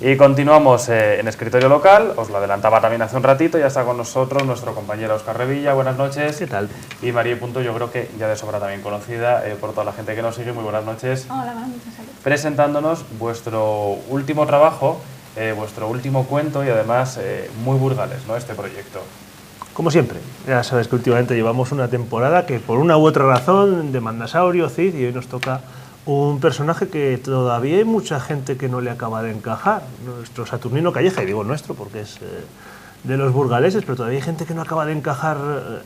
Y continuamos en Escritorio Local, os lo adelantaba también hace un ratito, ya está con nosotros nuestro compañero Óscar Revilla, buenas noches. ¿Qué tal? Y María Punto, yo creo que ya de sobra también conocida por toda la gente que nos sigue, muy buenas noches. Hola, buenas noches. Presentándonos vuestro último trabajo, vuestro último cuento y además muy burgales, ¿no?, este proyecto. Como siempre, ya sabes que últimamente llevamos una temporada que por una u otra razón, de Mandasaurio, Cid, y hoy nos toca un personaje que todavía hay mucha gente que no le acaba de encajar, nuestro Saturnino Calleja, y digo nuestro porque es de los burgaleses, pero todavía hay gente que no acaba de encajar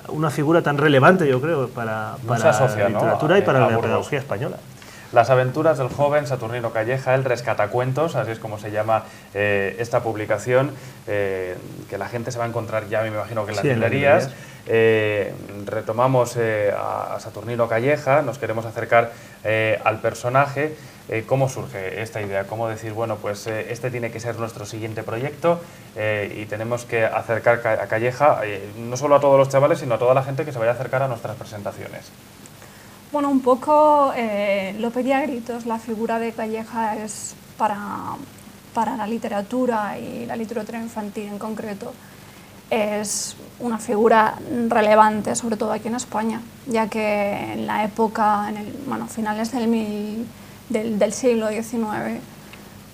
una figura tan relevante, yo creo, para la literatura, ¿no?, y para la pedagogía española. Las aventuras del joven Saturnino Calleja, el rescatacuentos, así es como se llama esta publicación, que la gente se va a encontrar ya, me imagino, que en las librerías. Retomamos a Saturnino Calleja, nos queremos acercar al personaje. ¿Cómo surge esta idea? ¿Cómo decir, bueno, pues este tiene que ser nuestro siguiente proyecto y tenemos que acercar a Calleja, no solo a todos los chavales, sino a toda la gente que se vaya a acercar a nuestras presentaciones? Bueno, un poco lo pedí a gritos. La figura de Calleja es para la literatura y la literatura infantil en concreto. Es una figura relevante, sobre todo aquí en España, ya que en la época, finales del siglo XIX,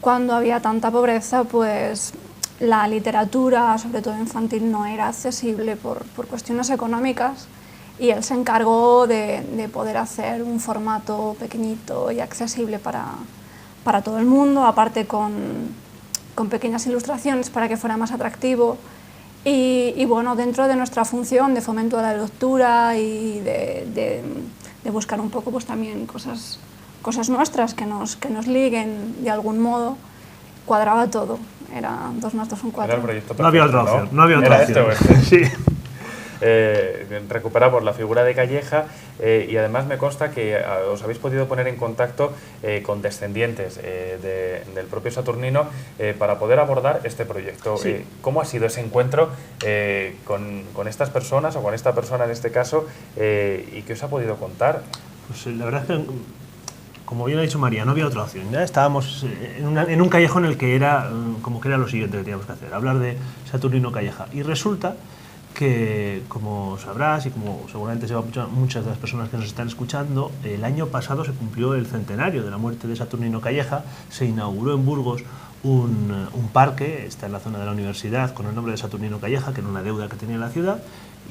cuando había tanta pobreza, pues la literatura, sobre todo infantil, no era accesible por cuestiones económicas. Y él se encargó de poder hacer un formato pequeñito y accesible para todo el mundo, aparte con pequeñas ilustraciones para que fuera más atractivo. Y bueno, dentro de nuestra función de fomento de la lectura y de buscar un poco pues también cosas nuestras que nos liguen de algún modo, cuadraba todo. Era 2 más 2 son 4. Era el proyecto perfecto, no había otra opción, ¿no? No había otra opción. Sí. Recuperamos la figura de Calleja y además me consta que os habéis podido poner en contacto con descendientes del propio Saturnino para poder abordar este proyecto. Sí. ¿Cómo ha sido ese encuentro con estas personas o con esta persona en este caso y qué os ha podido contar? Pues la verdad es que, como bien ha dicho María, no había otra opción. Ya estábamos en un callejón en el que era como que era lo siguiente que teníamos que hacer, hablar de Saturnino Calleja. Y resulta que, como sabrás y como seguramente sepan muchas de las personas que nos están escuchando, el año pasado se cumplió el centenario de la muerte de Saturnino Calleja. Se inauguró en Burgos un parque, está en la zona de la universidad, con el nombre de Saturnino Calleja, que era una deuda que tenía la ciudad,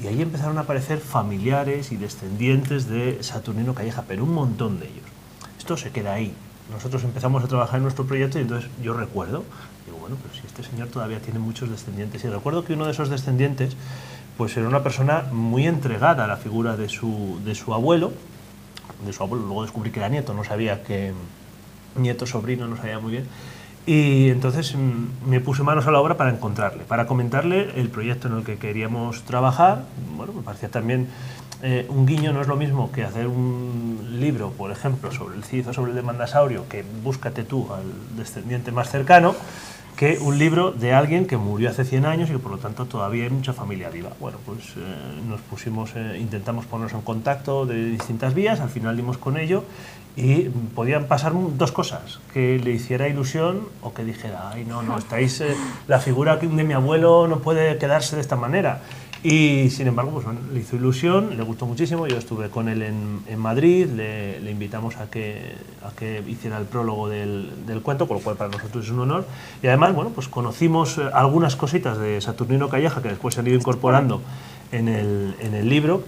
y ahí empezaron a aparecer familiares y descendientes de Saturnino Calleja, pero un montón de ellos. Esto se queda ahí. Nosotros empezamos a trabajar en nuestro proyecto y entonces yo recuerdo, digo, bueno, pero si este señor todavía tiene muchos descendientes, y recuerdo que uno de esos descendientes pues era una persona muy entregada a la figura de su abuelo, luego descubrí que era nieto, no sabía que nieto, sobrino, no sabía muy bien, y entonces me puse manos a la obra para encontrarle, para comentarle el proyecto en el que queríamos trabajar. Bueno, me parecía también un guiño. No es lo mismo que hacer un libro, por ejemplo, sobre el Cid o sobre el de Mandasaurio, que búscate tú al descendiente más cercano, que un libro de alguien que murió hace 100 años y que por lo tanto todavía hay mucha familia viva. Bueno, pues nos pusimos, intentamos ponernos en contacto de distintas vías, al final dimos con ello y podían pasar 2 cosas: que le hiciera ilusión o que dijera, ay no, la figura de mi abuelo no puede quedarse de esta manera. Y sin embargo, pues bueno, le hizo ilusión, le gustó muchísimo. Yo estuve con él en Madrid, le invitamos a que hiciera el prólogo del cuento, con lo cual para nosotros es un honor. Y además, bueno, pues conocimos algunas cositas de Saturnino Calleja que después se han ido incorporando en el libro,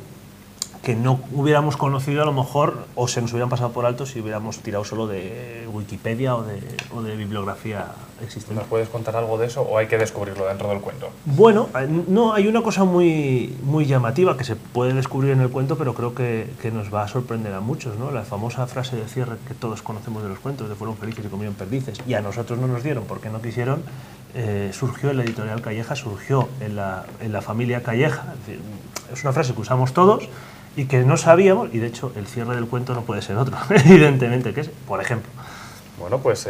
que no hubiéramos conocido a lo mejor, o se nos hubieran pasado por alto si hubiéramos tirado solo de Wikipedia o de bibliografía existente. ¿Nos puedes contar algo de eso o hay que descubrirlo dentro del cuento? Bueno, no, hay una cosa muy llamativa que se puede descubrir en el cuento, pero creo que nos va a sorprender a muchos, ¿no? La famosa frase de cierre que todos conocemos de los cuentos, de fueron felices y comieron perdices, y a nosotros no nos dieron porque no quisieron. Surgió en la editorial Calleja, surgió en la familia Calleja. Es decir, es una frase que usamos todos y que no sabíamos, y de hecho el cierre del cuento no puede ser otro, evidentemente, que es, por ejemplo, Bueno, pues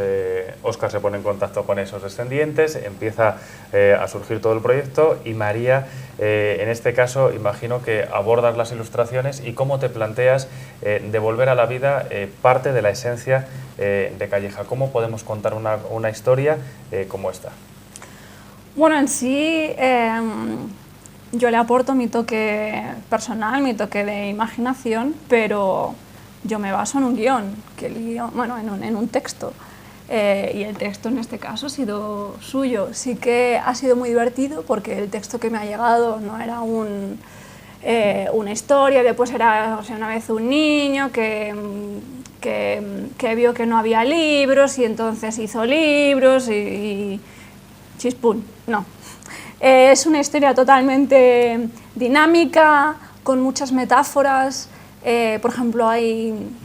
Óscar se pone en contacto con esos descendientes, empieza a surgir todo el proyecto y María, en este caso, imagino que abordas las ilustraciones y cómo te planteas devolver a la vida parte de la esencia de Calleja. ¿Cómo podemos contar una historia como esta? Bueno, en sí yo le aporto mi toque personal, mi toque de imaginación, pero yo me baso en un guión, bueno, en un texto. Y el texto en este caso ha sido suyo. Sí que ha sido muy divertido porque el texto que me ha llegado no era una historia, después era, o sea, una vez un niño que vio que no había libros y entonces hizo libros y chispún, no. Es una historia totalmente dinámica, con muchas metáforas. Por ejemplo,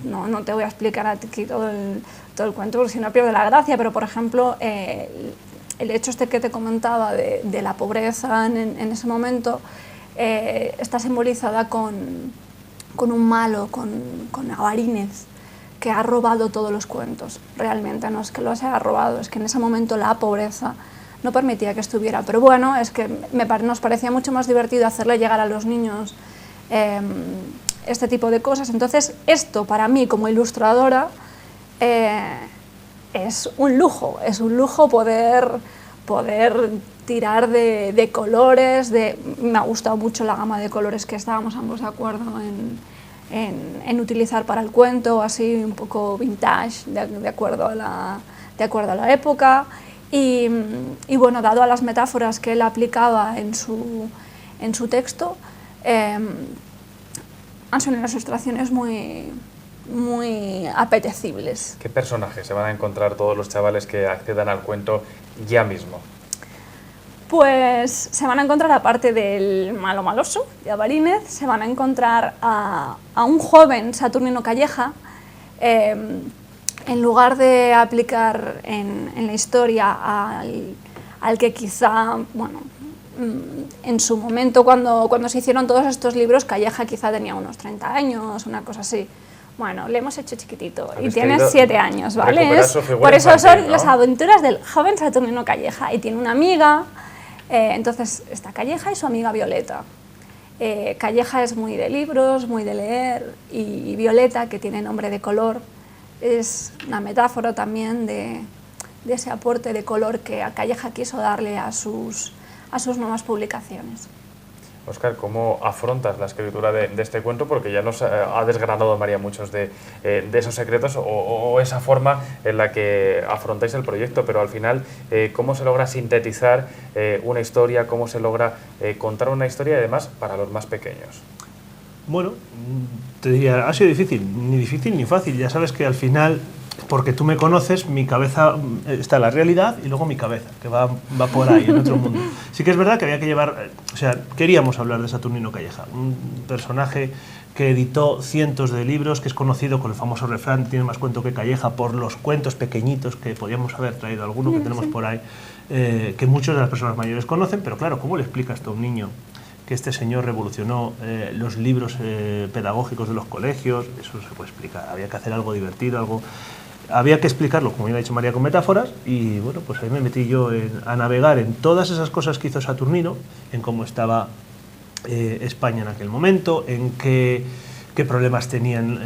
no te voy a explicar aquí todo el cuento porque si no pierde la gracia, pero por ejemplo, el hecho este que te comentaba de la pobreza en ese momento está simbolizada con un malo, con Avarínez, que ha robado todos los cuentos. Realmente no es que los haya robado, es que en ese momento la pobreza no permitía que estuviera. Pero bueno, es que nos parecía mucho más divertido hacerle llegar a los niños este tipo de cosas. Entonces, esto para mí como ilustradora es un lujo poder tirar de colores, me ha gustado mucho la gama de colores que estábamos ambos de acuerdo en utilizar para el cuento, así un poco vintage, de acuerdo a la época. Y bueno, dado a las metáforas que él aplicaba en su texto, han sido unas ilustraciones muy apetecibles. ¿Qué personajes se van a encontrar todos los chavales que accedan al cuento ya mismo? Pues se van a encontrar, aparte del malo maloso de Avarínez, se van a encontrar a un joven Saturnino Calleja. En lugar de aplicar en la historia al que quizá, bueno, en su momento cuando se hicieron todos estos libros, Calleja quizá tenía unos 30 años, una cosa así. Bueno, le hemos hecho chiquitito y tiene 7 años, ¿vale? Por eso son, ¿no?, las aventuras del joven Saturnino Calleja, y tiene una amiga, entonces está Calleja y su amiga Violeta. Calleja es muy de libros, muy de leer, y Violeta, que tiene nombre de color, es una metáfora también de ese aporte de color que Calleja quiso darle a sus nuevas publicaciones. Óscar, ¿cómo afrontas la escritura de este cuento? Porque ya nos ha desgranado María muchos de esos secretos o esa forma en la que afrontáis el proyecto, pero al final, ¿cómo se logra sintetizar una historia? ¿Cómo se logra contar una historia, y además para los más pequeños? Bueno, te diría, ha sido difícil ni fácil. Ya sabes que al final, porque tú me conoces, mi cabeza está en la realidad y luego mi cabeza, que va por ahí, en otro mundo. Sí que es verdad que había que llevar, o sea, queríamos hablar de Saturnino Calleja, un personaje que editó cientos de libros, que es conocido con el famoso refrán, tiene más cuento que Calleja, por los cuentos pequeñitos, que podíamos haber traído alguno que tenemos por ahí, que muchas de las personas mayores conocen, pero claro, ¿cómo le explicas esto a un niño? Que este señor revolucionó los libros pedagógicos de los colegios, eso no se puede explicar, había que hacer algo divertido, había que explicarlo, como ya ha dicho María, con metáforas, y bueno, pues ahí me metí yo a navegar en todas esas cosas que hizo Saturnino, en cómo estaba España en aquel momento, en qué problemas tenían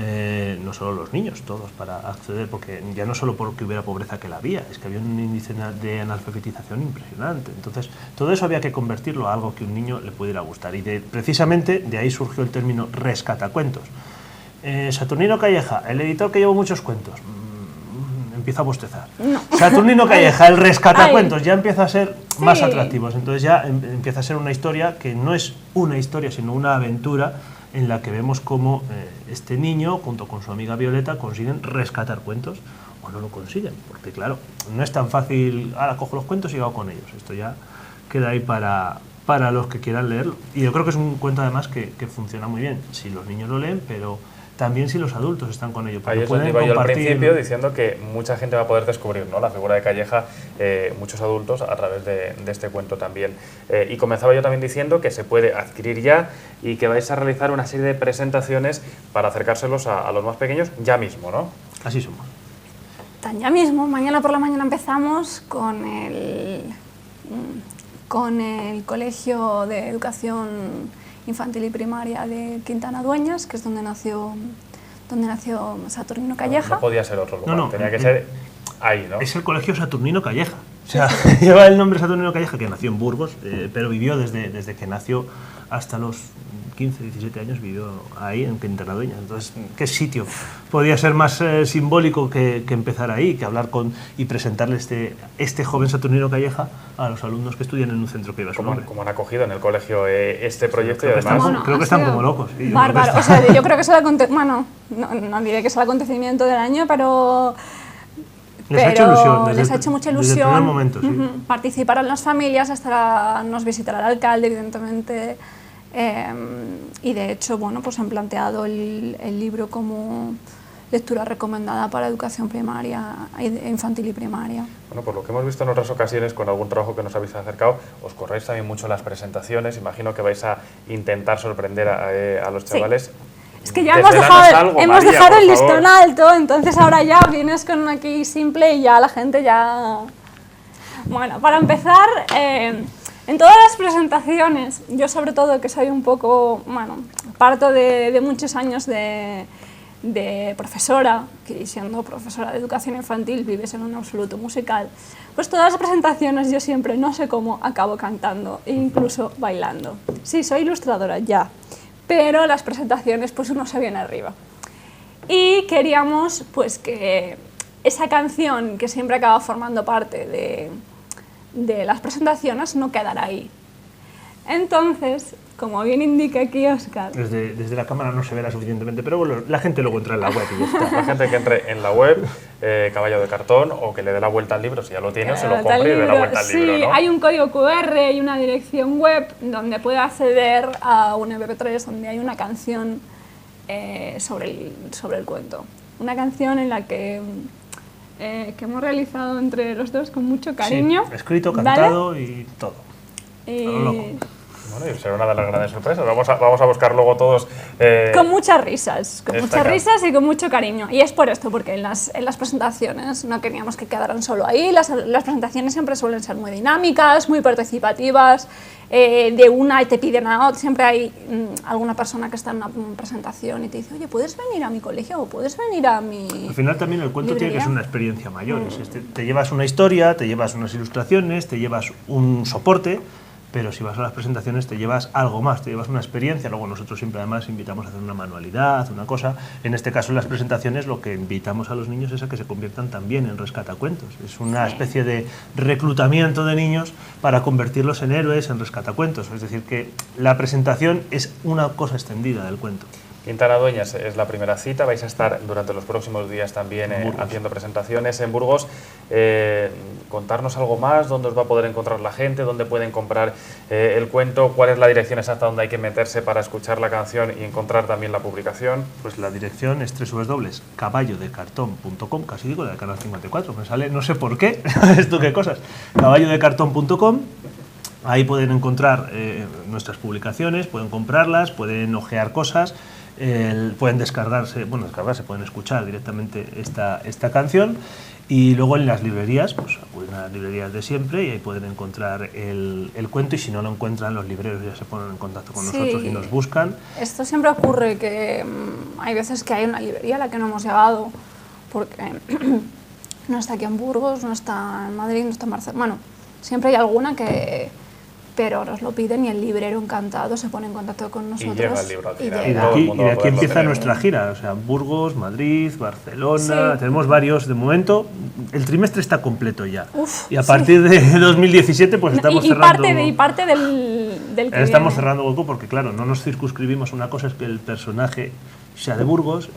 no solo los niños, todos, para acceder, porque ya no solo porque hubiera pobreza, que la había, es que había un índice de analfabetización impresionante. Entonces, todo eso había que convertirlo a algo que a un niño le pudiera gustar, y precisamente de ahí surgió el término rescatacuentos. Saturnino Calleja, el editor que llevó muchos cuentos, empieza a bostezar. No. Saturnino Calleja, el rescatacuentos, ya empieza a ser más atractivos, entonces ya empieza a ser una historia que no es una historia, sino una aventura, en la que vemos cómo este niño, junto con su amiga Violeta, consiguen rescatar cuentos, o no lo consiguen, porque claro, no es tan fácil, ahora cojo los cuentos y hago con ellos, esto ya queda ahí para los que quieran leerlo. Y yo creo que es un cuento además que funciona muy bien, si los niños lo leen, pero también si los adultos están con ello. Ahí es donde iba yo al principio, diciendo que mucha gente va a poder descubrir, ¿no?, la figura de Calleja, muchos adultos, a través de este cuento también. Y comenzaba yo también diciendo que se puede adquirir ya y que vais a realizar una serie de presentaciones para acercárselos a los más pequeños ya mismo, ¿no? Así somos. empiezan ya mismo. Mañana por la mañana empezamos con el Colegio de Educación Infantil y Primaria de Quintana Dueñas, que es donde nació Saturnino Calleja. No podía ser otro lugar, tenía que ser ahí, ¿no? Es el Colegio Saturnino Calleja. O sea, lleva el nombre Saturnino Calleja, que nació en Burgos, pero vivió desde que nació hasta los 15, 17 años, vivió ahí en Quintana Dueñas. Entonces, ¿qué sitio podía ser más simbólico que empezar ahí, que hablar y presentarle este joven Saturnino Calleja a los alumnos que estudian en un centro que lleva su nombre? Como han acogido en el colegio este proyecto, sí, y además... creo que están como locos. Bárbaro. O sea, yo creo que es no diré que es el acontecimiento del año, pero... Les ha hecho ilusión. Les ha hecho mucha ilusión. Desde el primer momento, sí. Participaron las familias, nos visitará el alcalde, evidentemente. Y de hecho, bueno, pues han planteado el libro como lectura recomendada para educación primaria, infantil y primaria. Bueno, por lo que hemos visto en otras ocasiones, con algún trabajo que nos habéis acercado, os corréis también mucho las presentaciones. Imagino que vais a intentar sorprender a los chavales. Sí. Es que ya hemos dejado el listón alto, entonces ahora ya vienes con aquí simple y ya la gente ya... Bueno, para empezar, en todas las presentaciones, yo sobre todo que soy un poco, parto de muchos años de profesora, que siendo profesora de educación infantil vives en un absoluto musical, pues todas las presentaciones yo siempre, no sé cómo, acabo cantando e incluso bailando. Sí, soy ilustradora ya, pero las presentaciones pues uno se viene arriba. Y queríamos pues que esa canción que siempre acaba formando parte de las presentaciones no quedara ahí. Entonces, como bien indica aquí Óscar... Desde la cámara no se verá suficientemente, pero bueno, la gente luego entra en la web y ya está. La gente que entre en la web, Caballo de Cartón, o que le dé la vuelta al libro, si ya lo tiene, o se lo compre y le dé la vuelta al libro, ¿no? Sí, hay un código QR y una dirección web donde puede acceder a un MP3 donde hay una canción sobre el cuento. Una canción en la que hemos realizado entre los dos con mucho cariño. Sí, escrito, cantado, ¿vale? Y todo. Bueno, y será una de las grandes sorpresas. Vamos a buscar luego todos... Con muchas risas y con mucho cariño. Y es por esto, porque en las presentaciones no queríamos que quedaran solo ahí. Las presentaciones siempre suelen ser muy dinámicas, muy participativas. De una y te piden a otra. Siempre hay alguna persona que está en una presentación y te dice, oye, ¿puedes venir a mi colegio o puedes venir a mi Al final también el cuento librería? tiene que ser una experiencia mayor. Te llevas una historia, te llevas unas ilustraciones, te llevas un soporte, pero si vas a las presentaciones te llevas algo más, te llevas una experiencia. Luego nosotros siempre además invitamos a hacer una manualidad, una cosa. En este caso en las presentaciones lo que invitamos a los niños es a que se conviertan también en rescatacuentos. Es una especie de reclutamiento de niños para convertirlos en héroes, en rescatacuentos. Es decir, que la presentación es una cosa extendida del cuento. Quintana Dueñas es la primera cita, vais a estar durante los próximos días también haciendo presentaciones en Burgos. Contarnos algo más, dónde os va a poder encontrar la gente, dónde pueden comprar el cuento, cuál es la dirección exacta donde hay que meterse para escuchar la canción y encontrar también la publicación. Pues la dirección es www.caballodecartón.com, casi digo la de Canal 54, me sale, no sé por qué, esto qué cosas, caballodecartón.com. Ahí pueden encontrar nuestras publicaciones, pueden comprarlas, pueden ojear cosas. Pueden descargarse, pueden escuchar directamente esta canción, y luego en las librerías, pues acuden a las librerías de siempre y ahí pueden encontrar el cuento, y si no lo encuentran, los libreros ya se ponen en contacto con nosotros y nos buscan. Esto siempre ocurre, que hay veces que hay una librería a la que no hemos llegado porque no está aquí en Burgos, no está en Madrid, no está en Barcelona. Bueno, siempre hay alguna que... pero nos lo piden y el librero encantado se pone en contacto con nosotros. Y llega el libro al final. Y de aquí empieza nuestra gira, o sea, Burgos, Madrid, Barcelona, sí. Tenemos varios de momento. El trimestre está completo ya. Y a partir de 2017 pues estamos cerrando... Y parte del que estamos viene. cerrando hueco porque, claro, no nos circunscribimos. Una cosa es que el personaje sea de Burgos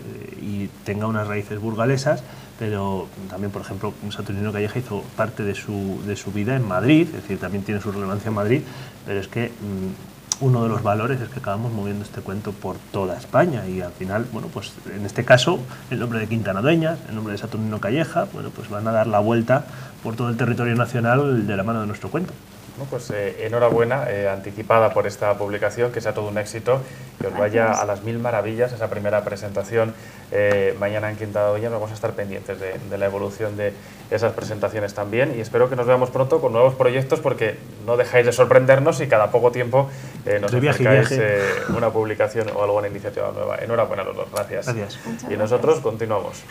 y tenga unas raíces burgalesas, pero también, por ejemplo, Saturnino Calleja hizo parte de su vida en Madrid, es decir, también tiene su relevancia en Madrid, pero es que uno de los valores es que acabamos moviendo este cuento por toda España, y al final, bueno, pues en este caso, el nombre de Quintana Dueñas, el nombre de Saturnino Calleja, bueno, pues van a dar la vuelta por todo el territorio nacional de la mano de nuestro cuento. Bueno, pues enhorabuena, anticipada por esta publicación, que sea todo un éxito, que os vaya a las mil maravillas esa primera presentación mañana en Quinta de Doñana. Vamos a estar pendientes de la evolución de esas presentaciones también, y espero que nos veamos pronto con nuevos proyectos, porque no dejáis de sorprendernos y cada poco tiempo nos acercáis una publicación o alguna iniciativa nueva. Enhorabuena a los dos, gracias. Gracias. Y nosotros continuamos.